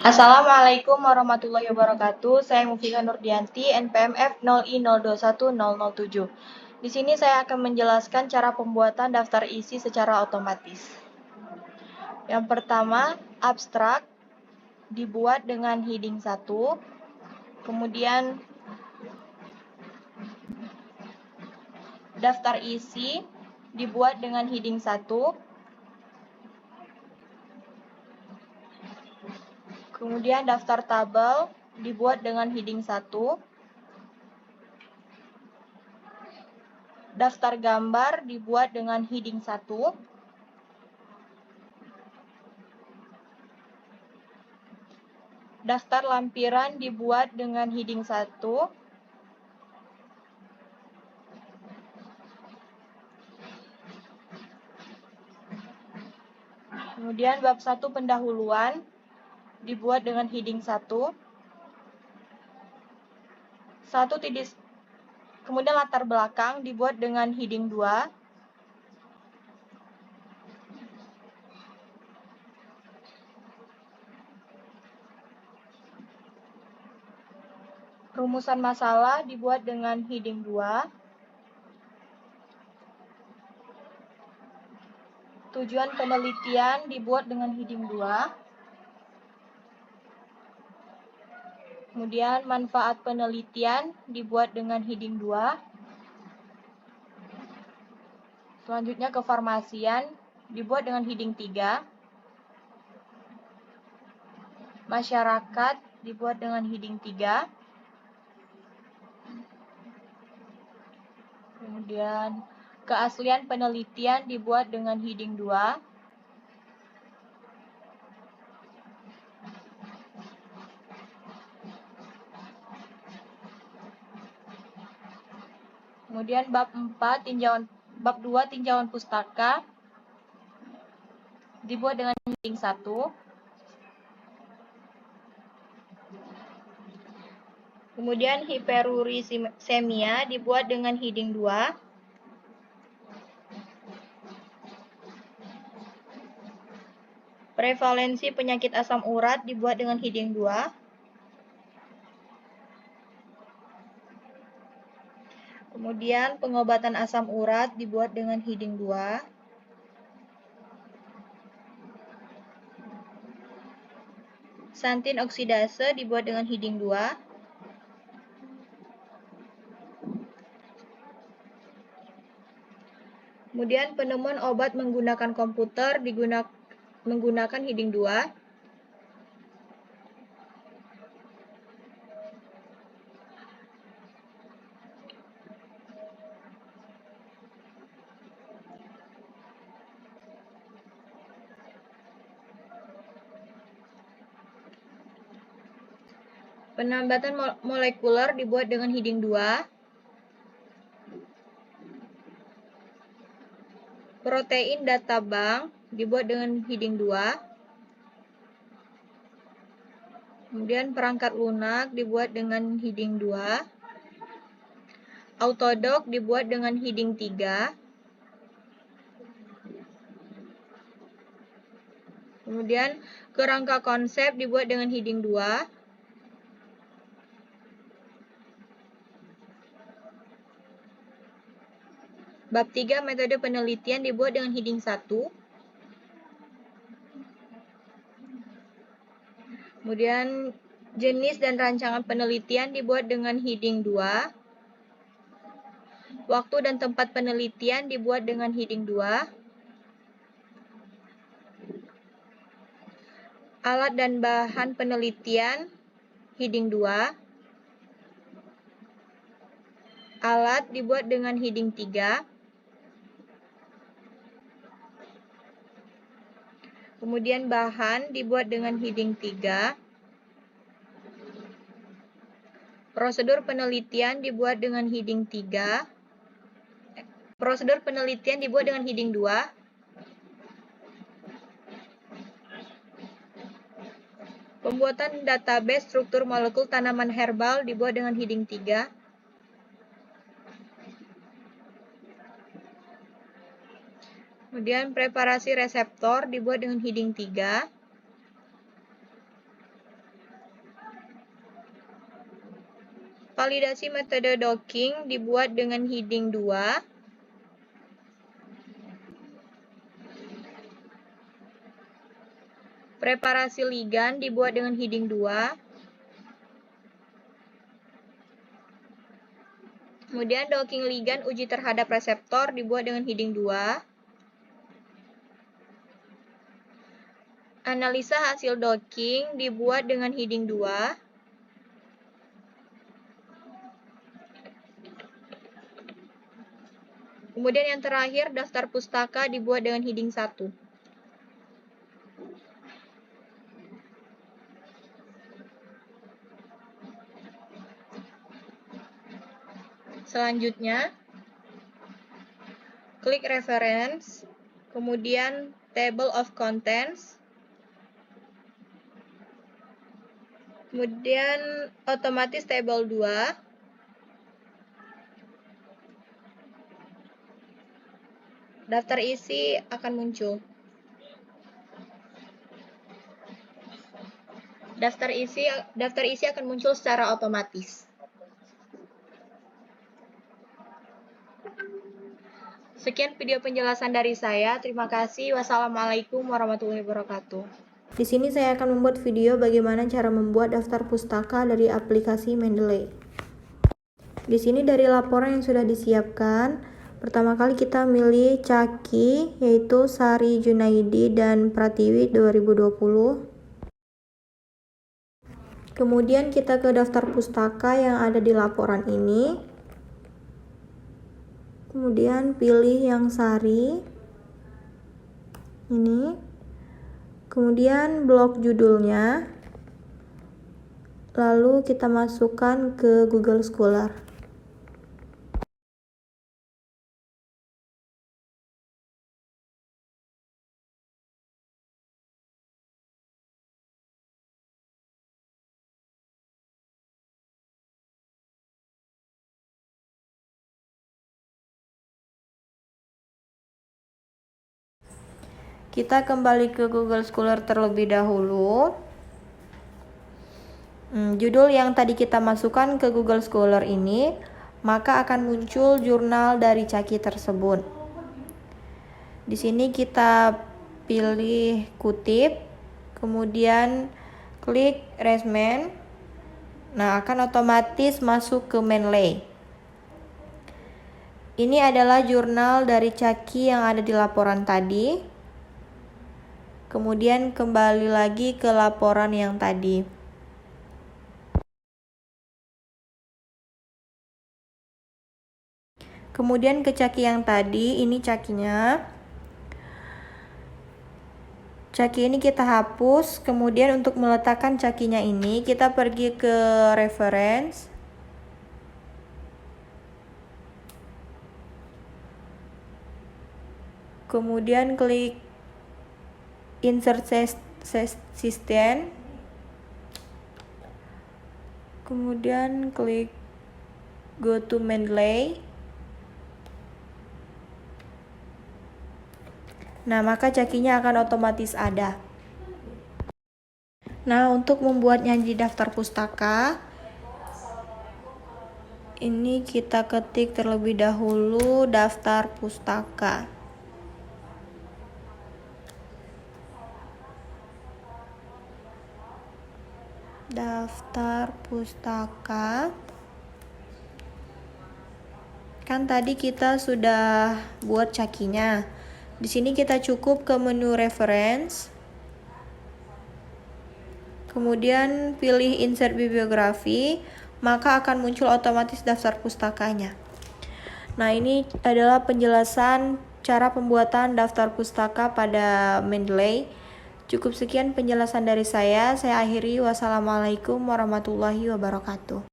Assalamualaikum warahmatullahi wabarakatuh. Saya Mufika Nurdianti, NPMF 0I0210007. Di sini saya akan menjelaskan cara pembuatan daftar isi secara otomatis. Yang pertama, abstrak dibuat dengan heading 1. Kemudian daftar isi dibuat dengan heading 1. Kemudian daftar tabel dibuat dengan heading 1. Daftar gambar dibuat dengan heading 1. Daftar lampiran dibuat dengan heading 1. Kemudian bab 1 pendahuluan dibuat dengan heading 1. Kemudian latar belakang dibuat dengan heading 2. Rumusan masalah dibuat dengan heading 2. Tujuan penelitian dibuat dengan heading 2. Kemudian manfaat penelitian dibuat dengan heading 2. Selanjutnya kefarmasian dibuat dengan heading 3. Masyarakat dibuat dengan heading 3. Kemudian keaslian penelitian dibuat dengan heading 2. Kemudian bab 2 tinjauan pustaka dibuat dengan heading 1. Kemudian hiperurisemia dibuat dengan heading 2. Prevalensi penyakit asam urat dibuat dengan heading 2. Kemudian pengobatan asam urat dibuat dengan heading 2. Santin oksidase dibuat dengan heading 2. Kemudian penemuan obat menggunakan komputer menggunakan heading 2. Penambatan molekuler dibuat dengan heading 2. Protein data bank dibuat dengan heading 2. Kemudian perangkat lunak dibuat dengan heading 2. Autodoc dibuat dengan heading 3. Kemudian kerangka konsep dibuat dengan heading 2. Bab 3 metode penelitian dibuat dengan heading 1. Kemudian jenis dan rancangan penelitian dibuat dengan heading 2. Waktu dan tempat penelitian dibuat dengan heading 2. Alat dan bahan penelitian heading 2. Alat dibuat dengan heading 3. Kemudian bahan dibuat dengan heading 3. Prosedur penelitian dibuat dengan heading 3. Prosedur penelitian dibuat dengan heading 2. Pembuatan database struktur molekul tanaman herbal dibuat dengan heading 3. Kemudian preparasi reseptor dibuat dengan heading 3. Validasi metode docking dibuat dengan heading 2. Preparasi ligan dibuat dengan heading 2. Kemudian docking ligan uji terhadap reseptor dibuat dengan heading 2. Analisa hasil docking dibuat dengan heading 2. Kemudian yang terakhir, daftar pustaka dibuat dengan heading 1. Selanjutnya, klik reference, kemudian table of contents, kemudian otomatis table 2, daftar isi akan muncul. Daftar isi akan muncul secara otomatis. Sekian video penjelasan dari saya. Terima kasih. Wassalamualaikum warahmatullahi wabarakatuh. Di sini saya akan membuat video bagaimana cara membuat daftar pustaka dari aplikasi Mendeley. Di sini dari laporan yang sudah disiapkan, pertama kali kita milih Caki, yaitu Sari Junaidi dan Pratiwi 2020. Kemudian kita ke daftar pustaka yang ada di laporan ini. Kemudian pilih yang Sari. Ini. Kemudian blok judulnya. Lalu kita masukkan ke Google Scholar. Kita kembali ke Google Scholar terlebih dahulu. Judul yang tadi kita masukkan ke Google Scholar ini, maka akan muncul jurnal dari Caki tersebut. Di sini kita pilih kutip, kemudian klik Resmen. Nah, akan otomatis masuk ke Mendeley. Ini adalah jurnal dari Caki yang ada di laporan tadi. Kemudian kembali lagi ke laporan yang tadi. Kemudian ke Caki yang tadi, ini Cakinya. Caki ini kita hapus, kemudian untuk meletakkan Cakinya ini, kita pergi ke reference. Kemudian klik Insert System. Kemudian klik Go to Mendeley. Nah, maka Cakinya akan otomatis ada. Nah, untuk membuatnya di daftar pustaka, ini kita ketik terlebih dahulu daftar pustaka. Daftar pustaka. Kan tadi kita sudah buat Cakinya. Di sini kita cukup ke menu reference. Kemudian pilih insert bibliografi, maka akan muncul otomatis daftar pustakanya. Nah, ini adalah penjelasan cara pembuatan daftar pustaka pada Mendeley. Cukup sekian penjelasan dari saya akhiri. Wassalamualaikum warahmatullahi wabarakatuh.